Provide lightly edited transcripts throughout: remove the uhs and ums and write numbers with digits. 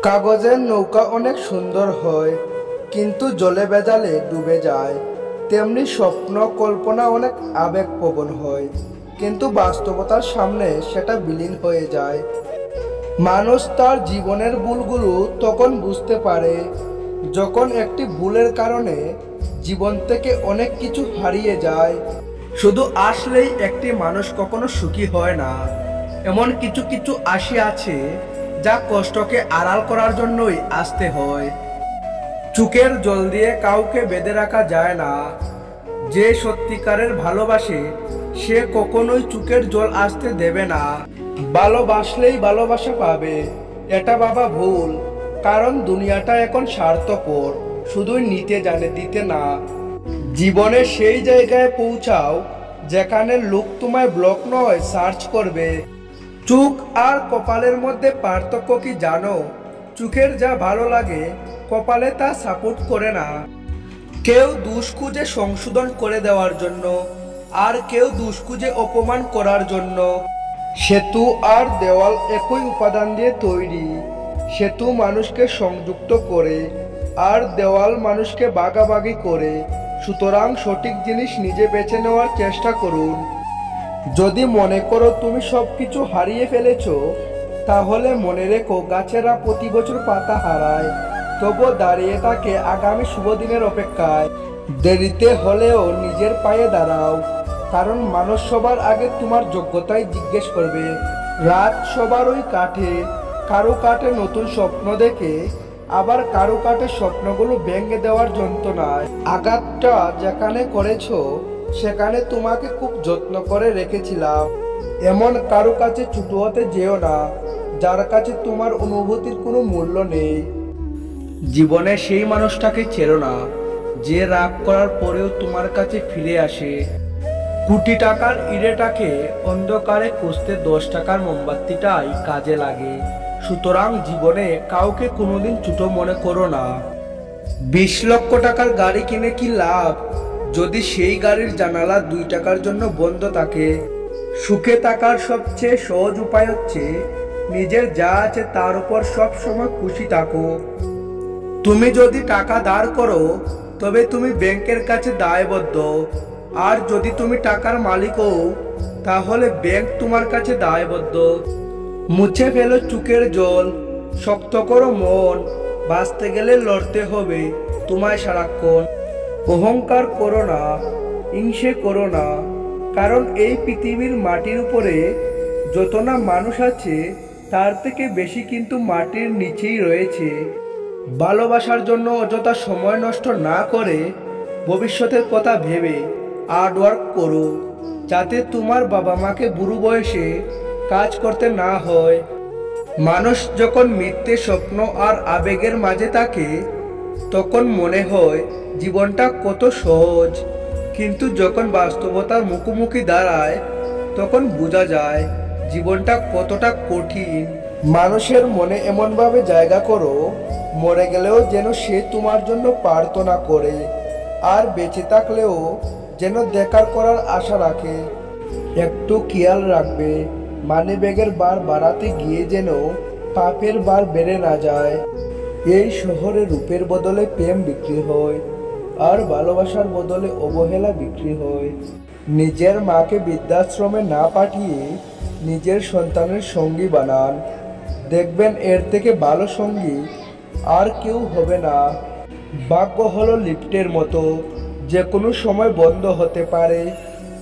কাগজের নৌকা অনেক সুন্দর হয়, কিন্তু জলে ভেজালে ডুবে যায়। তেমনি স্বপ্ন কল্পনা অনেক আবেগপ্রবণ হয়, কিন্তু বাস্তবতার সামনে সেটা বিলীন হয়ে যায়। মানুষ তার জীবনের ভুলগুলো তখন বুঝতে পারে যখন একটি ভুলের কারণে জীবন থেকে অনেক কিছু হারিয়ে যায়। শুধু আসলেই একটি মানুষ কখনো সুখী হয় না, এমন কিছু কিছু আশি আছে যা কষ্টকে আড়াল করার জন্যই আসতে হয়। চোখের জল দিয়ে কাউকে বেঁধে রাখা যায় না। যে সত্যিকারের ভালোবাসে সে কখনোই চোখের জল আসতে দেবে না। ভালোবাসলেই ভালোবাসা পাবে, এটা ভাবা ভুল। কারণ দুনিয়াটা এখন স্বার্থপর, শুধুই নিতে জানে, দিতে না। জীবনে সেই জায়গায় পৌঁছাও যেখানে লোক তোমায় ব্লক নয় সার্চ করবে। চোখ আর কপালের মধ্যে পার্থক্য কি জানো? চোখের যা ভালো লাগে কপালে তা সাপোর্ট করে না। কেউ দোষ খুঁজে সংশোধন করে দেওয়ার জন্য, আর কেউ দোষ খুঁজে অপমান করার জন্য। সেতু আর দেওয়াল একই উপাদান দিয়ে তৈরি। সেতু মানুষকে সংযুক্ত করে, আর দেওয়াল মানুষকে ভাগাভাগি করে। সুতরাং সঠিক জিনিস নিজে বেছে নেওয়ার চেষ্টা করুন। যদি মনে করো তুমি সবকিছু হারিয়ে ফেলেছো, তাহলে মনে রেখো গাছেরা প্রতি বছর পাতা হারায়, তবুও দাঁড়িয়ে থাকে আগামী শুভ দিনের অপেক্ষায়। দেরিতে হলেও নিজের পায়ে দাঁড়াও, কারণ মানুষ সবার আগে তোমার যোগ্যতাই জিজ্ঞেস করবে। রাত সবারই কাটে, কারো কাটে নতুন স্বপ্ন দেখে, আবার কারো কাটে স্বপ্নগুলো ভেঙে দেওয়ার যন্ত্রণায়। আঘাতটা যেখানে করেছো সেখানে তোমাকে খুব যত্ন করে রেখেছিলাম। এমন কারো কাছে ছোট হতে যেও না যার কাছে তোমার অনুভূতির কোনো মূল্য নেই। জীবনে সেই মানুষটাকে চেনো না যে রাগ করার পরেও তোমার কাছে ফিরে আসে। কোটি টাকার ইঁড়েটাকে অন্ধকারে খুঁজতে 10 টাকার মোমবাতিটাই কাজে লাগে। সুতরাং জীবনে কাউকে কোনোদিন ছোট মনে করো না। 20 লক্ষ টাকার গাড়ি কিনে কি লাভ যদি সেই গাড়ির জানালা 2 টাকার জন্য বন্ধ থাকে? সুখে থাকার সবচেয়ে সহজ উপায় হচ্ছে নিজের যা আছে তার উপর সব সময় খুশি থাকো। তুমি যদি টাকা ধার করো তবে তুমি ব্যাংকের কাছে দায়বদ্ধ, আর যদি তুমি টাকার মালিক হও তাহলে ব্যাংক তোমার কাছে দায়বদ্ধ। মুছে ফেলো চোখের জল, শক্ত করো মন। বাঁচতে গেলে লড়তে হবে তোমায় সারাক্ষণ। অহংকার করো না, হিংসে করো না, কারণ এই পৃথিবীর মাটির উপরে যত না মানুষ আছে তার থেকে বেশি কিন্তু মাটির নিচেই রয়েছে। ভালোবাসার জন্য অযথা সময় নষ্ট না করে ভবিষ্যতের কথা ভেবে হার্ড ওয়ার্ক করো, যাতে তোমার বাবা মাকে বুড়ো বয়সে কাজ করতে না হয়। মানুষ যখন মিথ্যে স্বপ্ন আর আবেগের মাঝে থাকে তখন মনে হয় জীবনটা কত সহজ, কিন্তু যখন বাস্তবতার মুখোমুখি দাঁড়ায় তখন বোঝা যায় জীবনটা কতটা কঠিন। মানুষের মনে এমনভাবে জায়গা করো মরে গেলেও যেন সে তোমার জন্য প্রার্থনা করে, আর বেঁচে থাকলেও যেন দেখার করার আশা রাখে। একটু খেয়াল রাখবে মানিব্যাগের বার বাড়াতে গিয়ে যেন পাপের বার বেড়ে না যায়। এই শহরে রূপের বদলে প্রেম বিক্রি হয়, আর ভালোবাসার বদলে অবহেলা বিক্রি হয়। নিজের মাকে বৃদ্ধাশ্রমে না পাঠিয়ে নিজের সন্তানের সঙ্গী বানান, দেখবেন এর থেকে ভালো সঙ্গী আর কেউ হবে না। ভাগ্য হলো লিফটের মতো, যে কোনো সময় বন্ধ হতে পারে,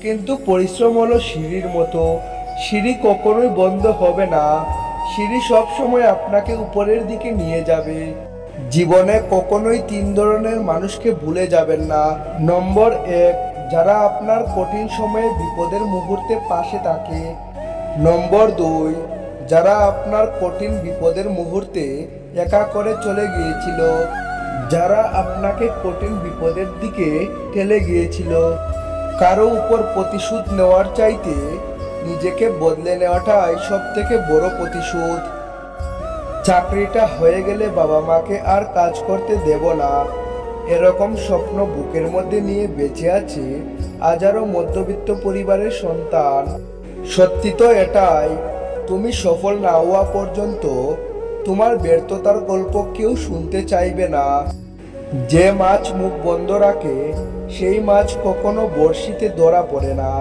কিন্তু পরিশ্রম হলো সিঁড়ির মতো, সিঁড়ি কখনোই বন্ধ হবে না। সিঁড়ি সব সময় আপনাকে উপরের দিকে নিয়ে যাবে। জীবনে কখনোই 3 ধরনের মানুষকে ভুলে যাবেন না। নম্বর 1, যারা আপনার কঠিন সময়ে বিপদের মুহূর্তে পাশে থাকে। নম্বর 2, যারা আপনার কঠিন বিপদের মুহূর্তে একা করে চলে গিয়েছিল, যারা আপনাকে কঠিন বিপদের দিকে ঠেলে গিয়েছিল। কারো উপর প্রতিশোধ নেওয়ার চাইতে নিজেকে বদলে নেওয়াটাই সব থেকে বড় প্রতিশোধ। চাকরিটা হয়ে গেলে বাবা মাকে আর কাজ করতে দেব না, এরকম স্বপ্ন বুকের মধ্যে নিয়ে বেঁচে আছে হাজারো মধ্যবিত্ত পরিবারের সন্তান। সত্যি তো এটাই, তুমি সফল না হওয়া পর্যন্ত তোমার ব্যর্থতার গল্প কেউ শুনতে চাইবে না। যে মাছ মুখ বন্ধ রাখে সেই মাছ কখনো বড়শিতে ধরা পড়ে না।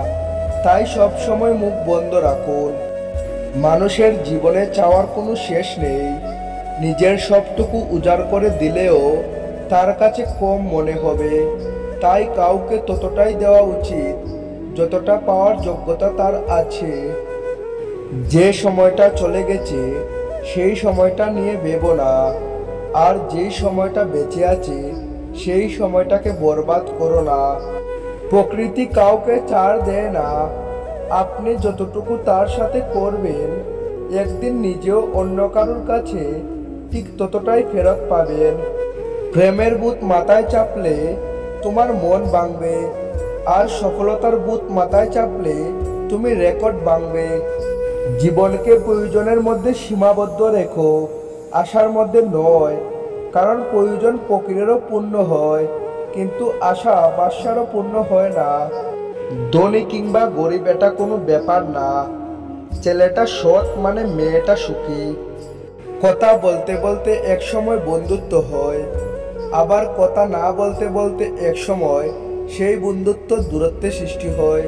তাই সব সময় মুখ বন্ধ রাখুন। মানুষের জীবনে চাওয়ার কোনো শেষ নেই। নিজের সবটুকু উজাড় করে দিলেও তার কাছে কম মনে হবে। তাই কাউকে ততটাই দেওয়া উচিত যতটা পাওয়ার যোগ্যতা তার আছে। যে সময়টা চলে গেছে সেই সময়টা নিয়ে ভেবো না, আর যেই সময়টা বেঁচে আছে সেই সময়টাকে বরবাদ করো না। প্রকৃতি কাউকে ছাড় দেয় না। আপনি যতটুকু তার সাথে করবেন একদিন নিজেও অন্য কারোর কাছে ঠিক ততটাই ফেরত পাবেন। প্রেমের ভূত মাথায় চাপলে তোমার মন ভাঙবে, আর সফলতার ভূত মাথায় চাপলে তুমি রেকর্ড ভাঙবে। জীবনকে প্রয়োজনের মধ্যে সীমাবদ্ধ রেখো, আশার মধ্যে নয়। কারণ প্রয়োজন ফকিরেরও পূর্ণ হয়, কিন্তু আশা বাদশারও পূর্ণ হয় না। ধনী কিংবা গরিব এটা কোনো ব্যাপার না। ছেলেটা সৎ মানে মেয়েটা সুখী। কথা বলতে বলতে একসময় বন্ধুত্ব হয়, আবার কথা না বলতে বলতে একসময় সেই বন্ধুত্ব দূরত্বে সৃষ্টি হয়।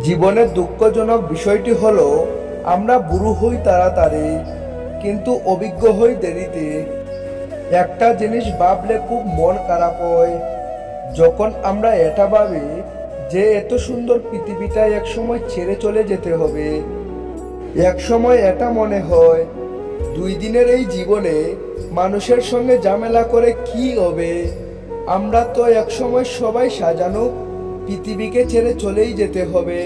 জীবনের দুঃখজনক বিষয়টি হলো আমরা বুড়ো হই তাড়াতাড়ি, কিন্তু অভিজ্ঞ হই দেরিতে। একটা জিনিস ভাবলে খুব মন খারাপ হয়, যখন আমরা এটা ভাবি যে এত সুন্দর পৃথিবীটা একসময় ছেড়ে চলে যেতে হবে। একসময় এটা মনে হয় 2 দিনের এই জীবনে মানুষের সঙ্গে ঝামেলা করে কি হবে। আমরা তো একসময় সবাই সাজানো পৃথিবীকে ছেড়ে চলেই যেতে হবে।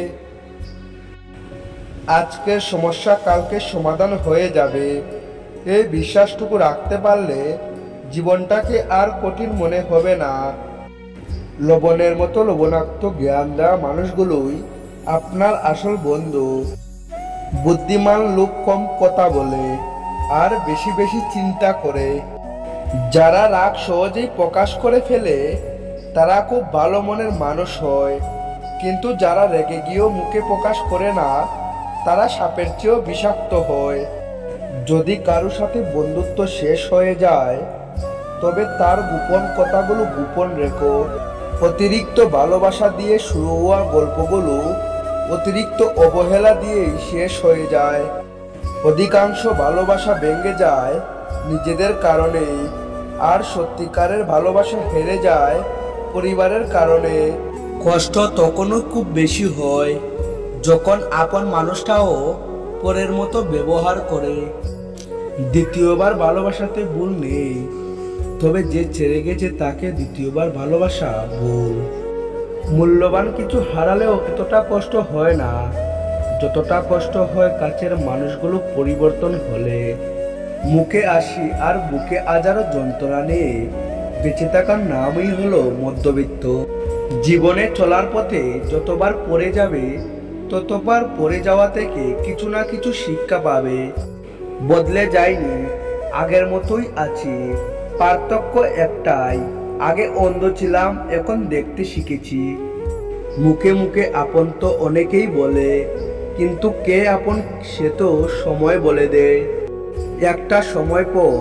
আজকের সমস্যা কালকে সমাধান হয়ে যাবে, এই বিশ্বাসটুকু রাখতে পারলে জীবনটাকে আর কঠিন মনে হবে না। লবণের মতো লবণাক্ত জ্ঞান দেওয়া মানুষগুলোই আপনার আসল বন্ধু। বুদ্ধিমান লোক কম কথা বলে আর বেশি বেশি চিন্তা করে। যারা রাগ সহজেই প্রকাশ করে ফেলে তারা খুব ভালো মনের মানুষ হয়, কিন্তু যারা রেগে গিয়েও মুখে প্রকাশ করে না তারা সাপের চেয়েও বিষাক্ত হয়। যদি কারো সাথে বন্ধুত্ব শেষ হয়ে যায় তবে তার গোপন কথাগুলো গোপন রেখো। অতিরিক্ত ভালোবাসা দিয়ে শুরু হওয়া গল্পগুলো অতিরিক্ত অবহেলা দিয়েই শেষ হয়ে যায়। অধিকাংশ ভালোবাসা ভেঙে যায় নিজেদের কারণেই, আর সত্যিকারের ভালোবাসা হেরে যায় পরিবারের কারণে। কষ্ট তখনও খুব বেশি হয় যখন আপন মানুষটাও পরের মতো ব্যবহার করে। দ্বিতীয়বার ভালোবাসাতে ভুল নেই, তবে যে ছেড়ে গেছে তাকে দ্বিতীয়বার ভালোবাসা ভুল। মূল্যবান কিছু হারালেও এতটা কষ্ট হয় না যতটা কষ্ট হয় কাছের মানুষগুলো পরিবর্তন হলে। মুখে আসি আর বুকে আজারও যন্ত্রণা নিয়ে বেঁচে থাকার নামই হলো মধ্যবিত্ত। জীবনে চলার পথে যতবার পড়ে যাবে ততবার পড়ে যাওয়া থেকে কিছু না কিছু শিক্ষা পাবে। বদলে যায়নি, আগের মতোই আছি। পার্থক্য একটাই, আগে অন্ধ ছিলাম, এখন দেখতে শিখেছি। মুখে মুখে আপন তো অনেকেই বলে, কিন্তু কে আপন সে তো সময় বলে দেয়। একটা সময় পর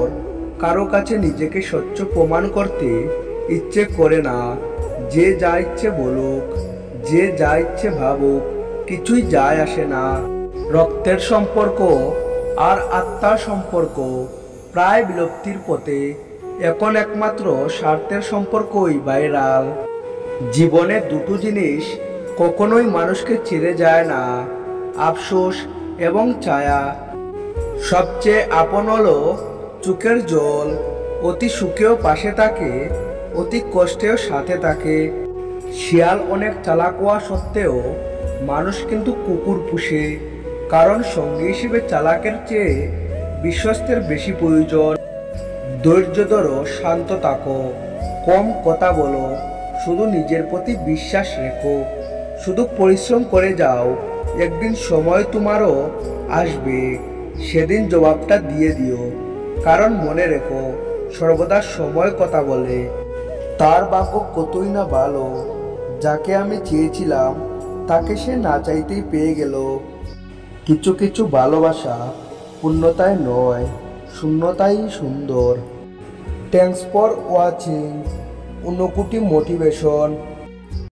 কারো কাছে নিজেকে স্বচ্ছ প্রমাণ করতে ইচ্ছে করে না। যে যা ইচ্ছে বলুক, যে যা ইচ্ছে ভাবুক, কিছুই যায় আসে না। রক্তের সম্পর্ক আর আত্মার সম্পর্ক প্রায় বিলুপ্তির পথে। এখন একমাত্র স্বার্থের সম্পর্কই ভাইরাল। জীবনে দুটো জিনিস কখনোই মানুষকে ছেড়ে যায় না, আফসোস এবং ছায়া। সবচেয়ে আপন হলো চোখের জল, অতি সুখেও পাশে থাকে, অতি কষ্টেও সাথে থাকে। শিয়াল অনেক চালাক হওয়া সত্ত্বেও মানুষ কিন্তু কুকুর পুষে, কারণ সঙ্গী হিসেবে চালাকের চেয়ে বিশ্বস্তের বেশি প্রয়োজন। ধৈর্য ধরো, শান্ত থাকো, কম কথা বলো, শুধু নিজের প্রতি বিশ্বাস রেখো, শুধু পরিশ্রম করে যাও। একদিন সময় তোমারও আসবে, সেদিন জবাবটা দিয়ে দিও। কারণ মনে রেখো, সর্বদা সময় কথা বলে। তার ভাগ্য কতই না ভালো, যাকে আমি চেয়েছিলাম তাকে সে না চাইতেই পেয়ে গেল। কিছু কিছু ভালোবাসা পূর্ণতায় নয়, শূন্যতাই সুন্দর। Thanks for watching. Unakoti motivation.